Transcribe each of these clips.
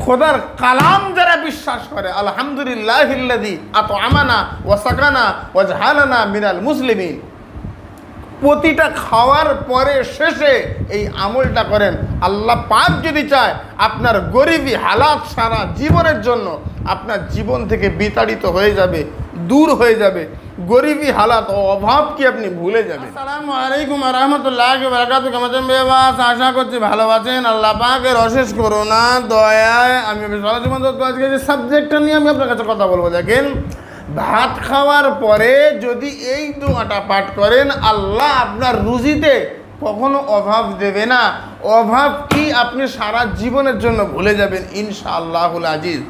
খোদার কালাম যারা বিশ্বাস করে, আলহামদুলিল্লাহিল্লাযী আত'আমানা ওয়া সাকানা ওয়া জাআলানা মিনাল মুসলিমিন, প্রতিটা খাওয়ার পরে শেষে এই আমলটা করেন। আল্লাহ পাক যদি চায় আপনার গরিবী হালাত সারা জীবনের জন্য আপনার জীবন থেকে বিতাড়িত হয়ে যাবে, দূর হয়ে যাবে। গরিবী হালাত ও অভাব কি আপনি ভুলে যাবেন। আসসালামু আলাইকুম ওয়া রাহমাতুল্লাহি ওয়া বারাকাতুহু। কেমন আছেন বেবাস? আশা করছি ভালো আছেন। আল্লাহ পাকের অশেষ করুণা দয়ায় আমি আজকে যে সাবজেক্টটা নিয়ে আমি আপনার কাছে কথা বলবো, দেখেন, ভাত খাওয়ার পরে যদি এই দোয়াটা পাঠ করেন, আল্লাহ আপনার রুজিতে কখনো অভাব দেবে না। অভাব কি আপনি সারা জীবনের জন্য ভুলে যাবেন ইনশাআল্লাহুল আজিজ।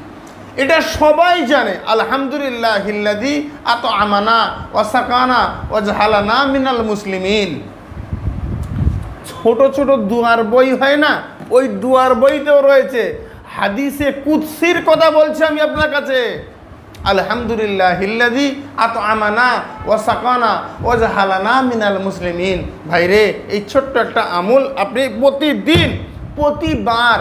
এটা সবাই জানে। আলহামদুলিল্লাহিল্লাযী আত'আমানা ওয়া সাকানা ওয়া জাআলানা মিনাল মুসলিমিন। ছোট ছোট দুয়ার বই হয় না, ওই দুয়ার বইতেও রয়েছে হাদিসে কুদসির কথা বলছি আমি আপনার কাছে। আলহামদুলিল্লাহিল্লাযী আত'আমানা ওয়া সাকানা ওয়া জাআলানা মিনাল মুসলিমিন। ভাইরে, এই ছোট্ট একটা আমল আপনি প্রতিদিন, প্রতিবার,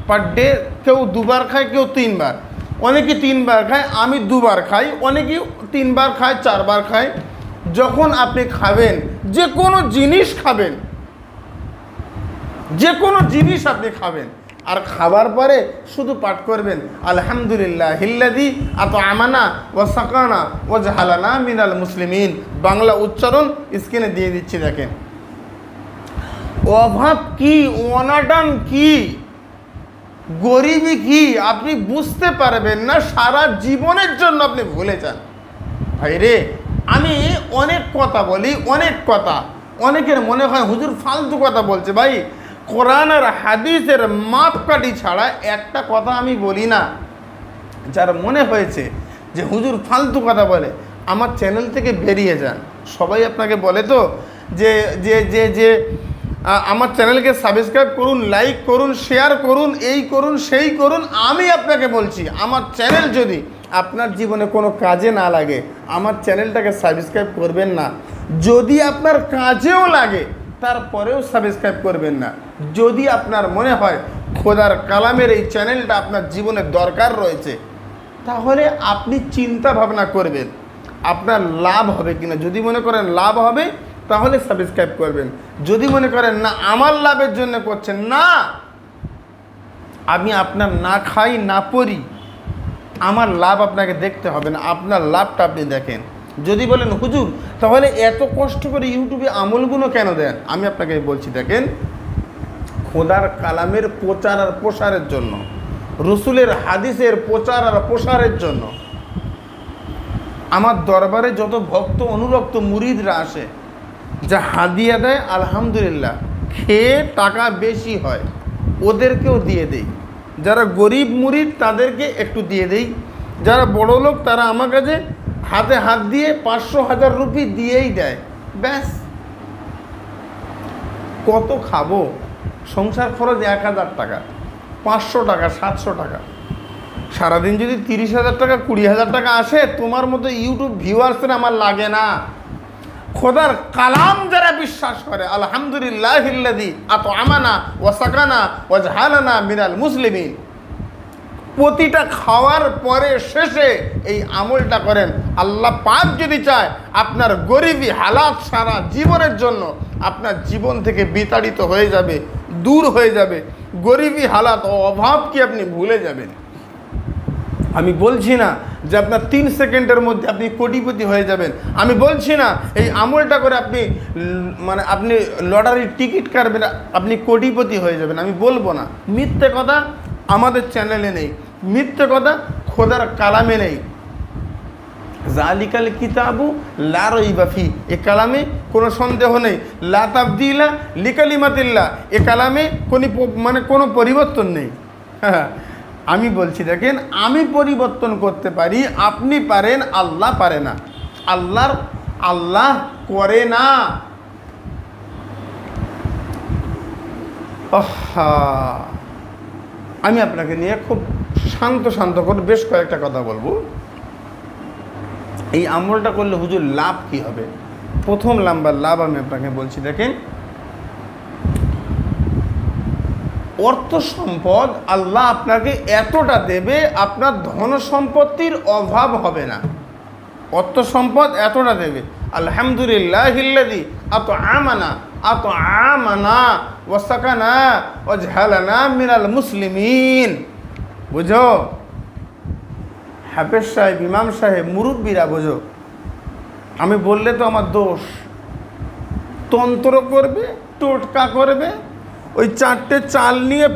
পার ডে, কেউ দুবার খায়, কেউ তিনবার, অনেকে তিনবার খায়, আমি দুবার খাই, অনেকে তিনবার খায়, চারবার খায়। যখন আপনি খাবেন, যে কোনো জিনিস খাবেন, যে কোনো জিনিস আপনি খাবেন, আর খাবার পরে শুধু পাঠ করবেন আলহামদুলিল্লাহিল্লাযী আত'আমানা ওয়া সাকানা ওয়া জাআলানা মিনাল মুসলিমিন। বাংলা উচ্চারণ স্ক্রিনে দিয়ে দিচ্ছি, দেখেন। অভাব কি, অনাটন কি, গরিবী কি আপনি বুঝতে পারবেন না, সারা জীবনের জন্য আপনি ভুলে যান। ভাইরে, আমি অনেক কথা বলি, অনেক কথা, অনেকের মনে হয় হুজুর ফালতু কথা বলছে। ভাই, কোরআন আর হাদিসের মাপকাঠি ছাড়া একটা কথা আমি বলি না। যার মনে হয়েছে যে হুজুর ফালতু কথা বলে, আমার চ্যানেল থেকে বেরিয়ে যান। সবাই আপনাকে বলে তো যে যে যে যে আমার চ্যানেলকে সাবস্ক্রাইব করুন, লাইক করুন, শেয়ার করুন, এই করুন, সেই করুন। আমি আপনাকে বলছি, আমার চ্যানেল যদি আপনার জীবনে কোনো কাজে না লাগে, আমার চ্যানেলটাকে সাবস্ক্রাইব করবেন না। যদি আপনার কাজেও লাগে, তারপরেও সাবস্ক্রাইব করবেন না। যদি আপনার মনে হয় খোদার কালামের এই চ্যানেলটা আপনার জীবনে দরকার রয়েছে, তাহলে আপনি চিন্তা ভাবনা করবেন আপনার লাভ হবে কিনা। যদি মনে করেন লাভ হবে, তাহলে সাবস্ক্রাইব করবেন। যদি মনে করেন না আমার লাভের জন্য করছেন, না, আমি আপনার না খাই না পড়ি, আমার লাভ আপনাকে দেখতে হবে না, আপনার লাভটা আপনি দেখেন। যদি বলেন হুজুর তাহলে এত কষ্ট করে ইউটিউবে আমলগুলো কেন দেন, আমি আপনাকে বলছি, দেখেন, খোদার কালামের প্রচার আর প্রসারের জন্য, রসুলের হাদিসের প্রচার আর প্রসারের জন্য। আমার দরবারে যত ভক্ত অনুরক্ত মুরিদরা আসে, যা হাদিয়া দেয়, আলহামদুলিল্লাহ, খেয়ে টাকা বেশি হয়, ওদেরকেও দিয়ে দেই। যারা গরিব মুরিদ তাদেরকে একটু দিয়ে দেই। যারা বড় লোক তারা আমার কাছে হাতে হাত দিয়ে 500,000 রুপি দিয়েই দেয়। ব্যাস, কত খাবো? সংসার খরচ 1000 টাকা, 500 টাকা, 700 টাকা। সারাদিন যদি 30,000 টাকা, 20,000 টাকা আসে, তোমার মতো ইউটিউব ভিউয়ার্সের আমার লাগে না। খোদার কালাম যারা বিশ্বাস করে, আলহামদুলিল্লাহিল্লাযী আত'আমানা ওয়া সাকানা ওয়া জাআলানা মিনাল মুসলিমিন, প্রতিটা খাওয়ার পরে শেষে এই আমলটা করেন। আল্লাহ পাক যদি চায় আপনার গরিবী হালাত সারা জীবনের জন্য আপনার জীবন থেকে বিতাড়িত হয়ে যাবে, দূর হয়ে যাবে। গরিবী হালাত ও অভাব কি আপনি ভুলে যাবেন। আমি বলছি না যে আপনার 3 সেকেন্ডের মধ্যে আপনি কোটিপতি হয়ে যাবেন। আমি বলছি না এই আমলটা করে আপনি আপনি লটারির টিকিট কাটবেন, আপনি কোটিপতি হয়ে যাবেন। আমি বলবো না, মিথ্যে কথা আমাদের চ্যানেলে নেই, মিথ্যে কথা খোদার কালামে নেই। জালিকাল কিতাবু লা রাইবা ফি, এ কালামে কোনো সন্দেহ নেই। লা তাবদিলা লিকালিমাতিল্লাহ, এ কালামে কোনো পরিবর্তন নেই। হ্যাঁ, আমি বলছি, দেখেন, আমি পরিবর্তন করতে পারি, আপনি পারেন, আল্লাহ পারে না। আল্লাহ করে না। আমি আপনাকে নিয়ে খুব শান্ত করে বেশ কয়েকটা কথা বলবো। এই আমলটা করলে হুজুর লাভ কি হবে? প্রথম নাম্বার লাভ আমি আপনাকে বলছি, দেখেন, অর্থ সম্পদ আল্লাহ আপনাকে এতটা দেবে, আপনার ধন সম্পত্তির অভাব হবে না। অর্থ সম্পদ এতটা দেবে। আলহামদুলিল্লাহিল্লাযী আত'আমানা ওয়া সাকানা ওয়া জা'আলানা মিনাল মুসলিমিন। বুঝো হাফেজ সাহেব, ইমাম সাহেব, মুরব্বীরা বোঝো, আমি বললে তো আমার দোষ। তন্ত্র করবে, টোটকা করবে, ওই 4টে চাল নিয়ে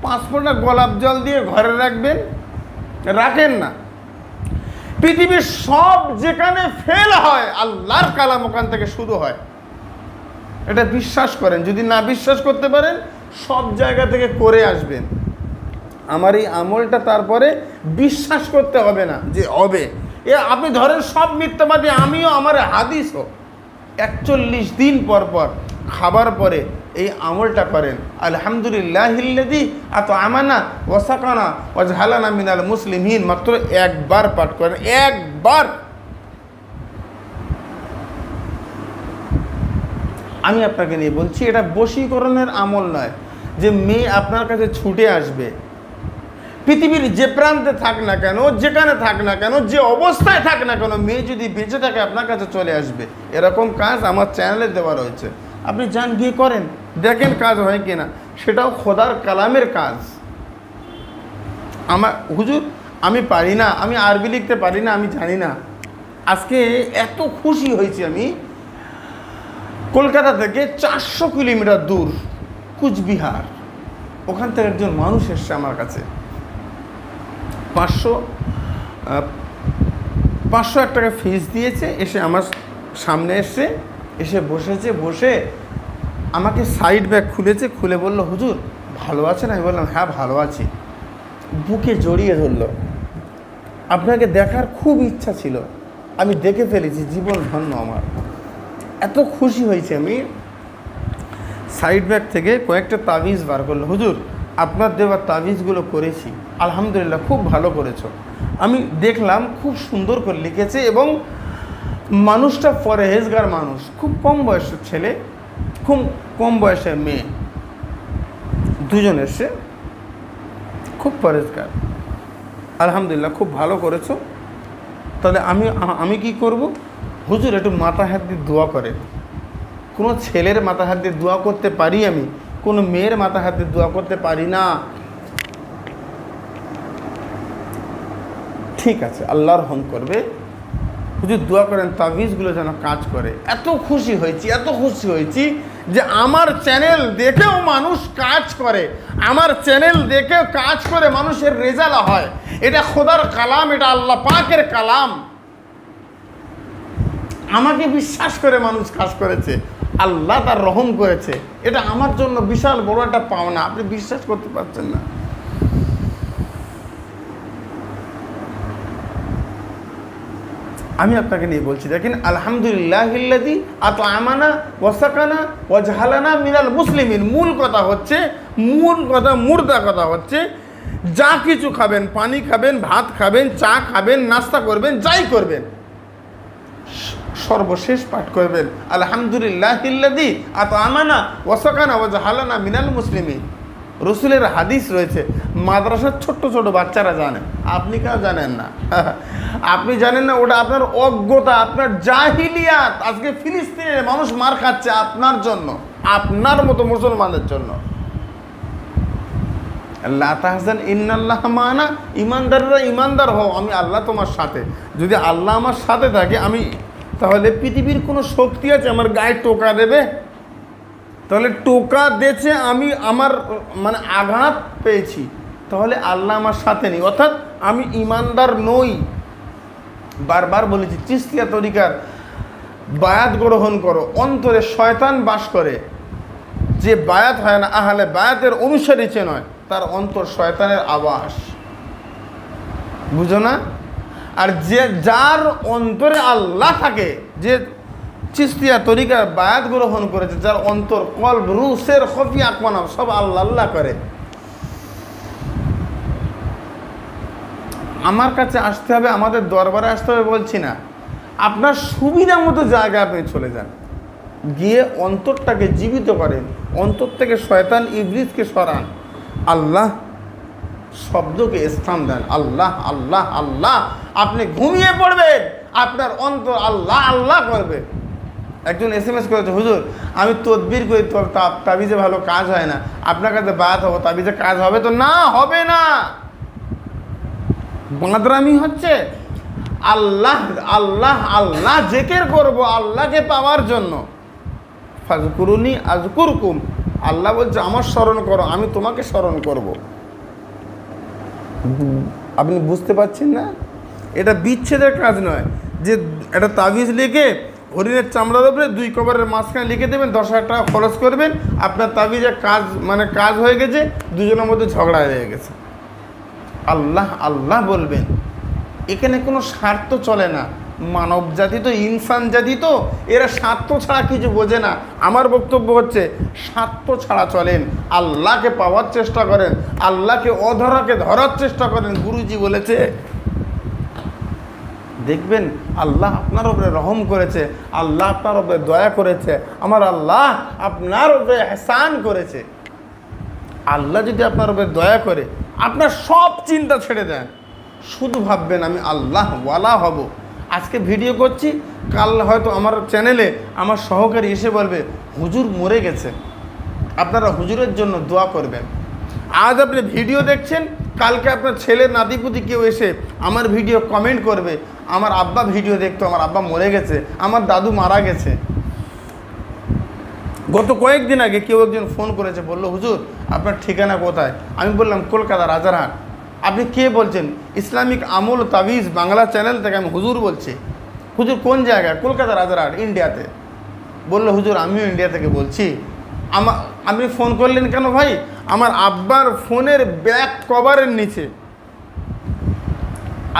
5 ফোঁটা গোলাপ জল দিয়ে ঘরে রাখবেন, রাখেন না। পৃথিবীর সব যেখানে ফেল হয় আল্লাহর কালাম ওখান থেকে শুরু হয়, এটা বিশ্বাস করেন। যদি না বিশ্বাস করতে পারেন সব জায়গা থেকে করে আসবেন। আমার এই আমলটা তারপরে বিশ্বাস করতে হবে না যে হবে। আপনি ধরেন সব মিথ্যাবাদী, আমিও, আমার হাদিসও। 41 দিন পর পর খাবার পরে এই আমলটা করেন। আলহামদুলিল্লাহিল্লাযী আত'আমানা ওয়া সাকানা ওয়া জা'আলানা মিনাল মুসলিমিন। মাত্র একবার পাঠ করেন, একবার। আমি আপনাকে নিয়ে বলছি, এটা বশীকরণের আমল নয় যে মেয়ে আপনার কাছে ছুটে আসবে। পৃথিবীর যে প্রান্তে থাক না কেন, যেখানে থাক না কেন, যে অবস্থায় থাক না কেন, মেয়ে যদি বেঁচে থাকে আপনার কাছে চলে আসবে। এরকম কাজ আমার চ্যানেলে দেওয়া রয়েছে, আপনি যান গিয়ে করেন, দেখেন কাজ হয় কিনা। সেটাও খোদার কালামের কাজ। আমার হুজুর আমি পারি না, আমি আরবি লিখতে পারি না, আমি জানি না। আজকে এত খুশি হয়েছি আমি, কলকাতা থেকে 400 কিলোমিটার দূর কুচবিহার, ওখান থেকে একজন মানুষ এসছে আমার কাছে। 501 টাকা ফিস দিয়েছে, এসে আমার সামনে এসে বসেছে। বসে আমাকে সাইড ব্যাগ খুলেছে, খুলে বলল, হুজুর ভালো আছেন? আমি বললাম হ্যাঁ ভালো আছি। বুকে জড়িয়ে ধরল। আপনাকে দেখার খুব ইচ্ছা ছিল, আমি দেখে ফেলেছি, জীবন ধন্য আমার। এত খুশি হয়েছে আমি। সাইড ব্যাগ থেকে কয়েকটা তাবিজ বার করলো। হুজুর আপনার দেওয়া তাবিজগুলো করেছি, আলহামদুলিল্লাহ খুব ভালো করেছো। আমি দেখলাম খুব সুন্দর করে লিখেছে, এবং মানুষটা পরহেজগার মানুষ, খুব কম বয়সের ছেলে, খুব কম বয়সের মেয়ে, দুজন এসে, খুব পরহেজগার। আলহামদুলিল্লাহ খুব ভালো করেছো। তাহলে আমি কি করব? হুজুর একটু মাথা হাত দিয়ে দোয়া করেন। কোনো ছেলের মাথা হাত দিয়ে দোয়া করতে পারি আমি, কোনো মেয়ের মাথা হাত দিয়ে দোয়া করতে পারি না। ঠিক আছে, আল্লাহর রহম করবে, হুজুর দোয়া করেন তাবিজগুলো যেন কাজ করে। এত খুশি হয়েছি যে আমার চ্যানেল দেখেও মানুষ কাজ করে, আমার চ্যানেল দেখেও কাজ করে মানুষের রেজাল্ট হয়। এটা খোদার কালাম, এটা আল্লাহ পাকের কালাম। আমাকে বিশ্বাস করে মানুষ কাজ করেছে, আল্লাহ তার রহম করেছে। এটা আমার জন্য বিশাল বড় একটা পাওনা, আপনি বিশ্বাস করতে পারছেন না। আমি আপনাকে নিয়ে বলছি, দেখেন আলহামদুলিল্লাহিল্লাযী আত'আমানা ওয়া সাকানা ওয়া জা'আলানা মিনাল মুসলিমিন। মুর্দা কথা হচ্ছে যা কিছু খাবেন, পানি খাবেন, ভাত খাবেন, চা খাবেন, নাস্তা করবেন, যাই করবেন, সর্বশেষ পাঠ করবেন আলহামদুলিল্লাহিল্লাযী আত'আমানা ওয়া সাকানা ওয়া জা'আলানা মিনাল মুসলিমিন। রসুলের হাদিস রয়েছে, মাদ্রাসার ছোট্ট ছোট বাচ্চারা জানেন, আপনি কেউ জানেন না। আপনি জানেন না, ওটা আপনার অজ্ঞতা, আপনার জাহিলিয়াত। আজকে ফিলিস্তিনের মানুষ মার খাচ্ছে আপনার জন্য, আপনার মতো মুসলমানদের জন্য। লা তাহজান ইন্নাল্লাহা মা'ানা। ইমানদাররা ইমানদার হও, আমি আল্লাহ তোমার সাথে। যদি আল্লাহ আমার সাথে থাকে, আমি তাহলে পৃথিবীর কোনো শক্তি আছে আমার গায়ে টোকা দেবে? তাহলে টোকা দিয়েছে, আমি আমার মানে আঘাত পেয়েছি, তাহলে আল্লাহ আমার সাথে নেই, অর্থাৎ আমি ইমানদার নই। বারবার বলেছি, চিশতিয়া তরিকার বায়াত গ্রহণ করো। অন্তরে শয়তান বাস করে, যে বায়াত হয় না, আহলে বায়াতের অনুসারী নয়, তার অন্তর শয়তানের আবাস, বুঝো না? আর যার অন্তরে আল্লাহ থাকে, যে চিশতিয়া তরিকার বায়াত গ্রহণ করেছে, যার অন্তর কলব রুসের খফি আকমানা সব আল্লাহ আল্লাহ করে, আমার কাছে আসতে হবে, আমাদের দরবারে আসতে হবে বলছি না, আপনার সুবিধা মতো জায়গায় আপনি চলে যান, গিয়ে অন্তরটাকে জীবিত করেন, অন্তর থেকে শয়তান ইবলিসকে সরান, আল্লাহ শব্দকে স্থান দেন। আল্লাহ আল্লাহ আল্লাহ, আপনি ঘুমিয়ে পড়বেন, আপনার অন্তর আল্লাহ আল্লাহ করবে। একজন SMS করেছে, হুজুর আমি তদবির করি তো তাবিজে ভালো কাজ হয় না, আপনার কাছে বায়াত হবো, তাবিজে কাজ হবে? তো না, হবে না। বাঁদরামি হচ্ছে। আল্লাহ আল্লাহ আল্লাহ জিকির করব আল্লাহকে পাওয়ার জন্য। ফাজকুরুনি আযকুরকুম, আল্লাহ বলছে আমার স্মরণ করো, আমি তোমাকে স্মরণ করব। আপনি বুঝতে পারছেন না? এটা বিচ্ছেদের কাজ নয় যে এটা তাবিজ লিখে হরিণের চামড়ার উপরে 2 কবরের মাঝখানে লিখে দেবেন, 10,000 টাকা খরচ করবেন, আপনার তাবিজের কাজ কাজ হয়ে গেছে, দুজনের মধ্যে ঝগড়া হয়ে গেছে। আল্লাহ আল্লাহ বলবেন, এখানে কোনো স্বার্থ চলে না। মানব জাতি তো, ইনসান জাতি তো, এরা স্বার্থ ছাড়া কিছু বোঝে না। আমার বক্তব্য হচ্ছে স্বার্থ ছাড়া চলেন, আল্লাহকে পাওয়ার চেষ্টা করেন, আল্লাহকে অধরাকে ধরার চেষ্টা করেন। গুরুজি বলেছে, দেখবেন আল্লাহ আপনার উপরে রহম করেছে, আল্লাহ আপনার উপরে দয়া করেছে, আমার আল্লাহ আপনার উপরে ইহসান করেছে। আল্লাহ যদি আপনার উপরে দয়া করে, আপনার সব চিন্তা ছেড়ে দেন, শুধু ভাববেন আমি আল্লাহ ওয়ালা হব। আজকে ভিডিও করছি, কাল হয়তো আমার চ্যানেলে আমার সহকারী এসে বলবে হুজুর মরে গেছে, আপনারা হুজুরের জন্য দোয়া করবেন। আজ আপনি ভিডিও দেখছেন, কালকে আপনার ছেলে নাতিপুতি কেউ এসে আমার ভিডিও কমেন্ট করবে, আমার আব্বা ভিডিও দেখতো, আমার আব্বা মরে গেছে, আমার দাদু মারা গেছে। গত কয়েকদিন আগে কেউ একজন ফোন করেছে, বলল হুজুর আপনার ঠিকানা কোথায়? আমি বললাম কলকাতা রাজারহাট। আপনি কে বলছেন? ইসলামিক আমল তাবিজ বাংলা চ্যানেল থেকে আমি হুজুর বলছি। হুজুর কোন জায়গায়? কলকাতা রাজারহাট, ইন্ডিয়াতে। বলল হুজুর আমিও ইন্ডিয়া থেকে বলছি। আপনি ফোন করলেন কেন ভাই? আমার আব্বার ফোনের ব্যাক কভারের নিচে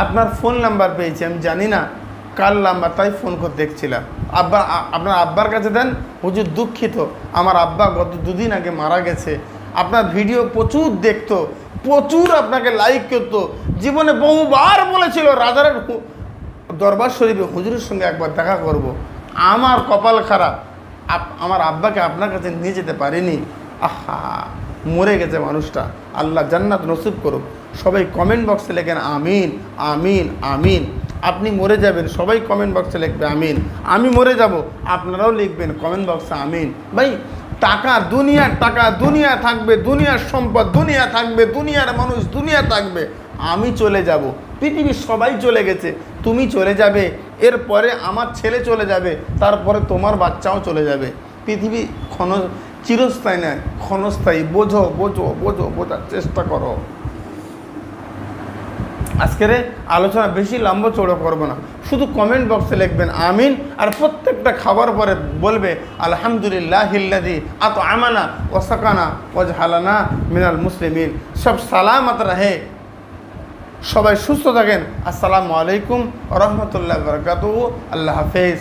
আপনার ফোন নাম্বার পেয়েছি, আমি জানি না কার নাম্বার, তাই ফোন করে দেখছিলাম। আপনার আব্বার কাছে দেন। হুজুর দুঃখিত, আমার আব্বা গত 2 দিন আগে মারা গেছে। আপনার ভিডিও প্রচুর দেখতো, প্রচুর আপনাকে লাইক করতো, জীবনে বহুবার বলেছিল রাজারের দরবার শরীফে হুজুরের সঙ্গে একবার দেখা করব। আমার কপাল খারাপ, আমার আব্বাকে আপনার কাছে নিয়ে যেতে পারিনি। আহা, মরে গেছে মানুষটা, আল্লাহ জান্নাত নসিব করুক। সবাই কমেন্ট বক্সে লেখেন আমিন আমিন আমিন। আপনি মরে যাবেন, সবাই কমেন্ট বক্সে লিখবে আমিন। আমি মরে যাব, আপনারাও লিখবেন কমেন্ট বক্সে আমিন। ভাই টাকা দুনিয়া থাকবে, দুনিয়ার সম্পদ দুনিয়া থাকবে, দুনিয়ার মানুষ দুনিয়া থাকবে, আমি চলে যাব। পৃথিবীর সবাই চলে গেছে, তুমি চলে যাবে, এরপরে আমার ছেলে চলে যাবে, তারপরে তোমার বাচ্চাও চলে যাবে। পৃথিবী চিরস্থায়ী নয়, ক্ষণস্থায়ী। বোঝার চেষ্টা করো। আজকের আলোচনা বেশি লম্বা চড়ো করবো না, শুধু কমেন্ট বক্সে লিখবেন আমিন, আর প্রত্যেকটা খাবার পরে বলবে আলহামদুলিল্লাহিল্লাযী আত'আমানা ওয়া সাকানা ওয়া জাআলানা মিনাল মুসলিমিন। সব সালামত রহে, সবাই সুস্থ থাকেন। আসসালামু আলাইকুম ওয়া রাহমাতুল্লাহি ওয়া বারাকাতুহু। আল্লাহ হাফেজ।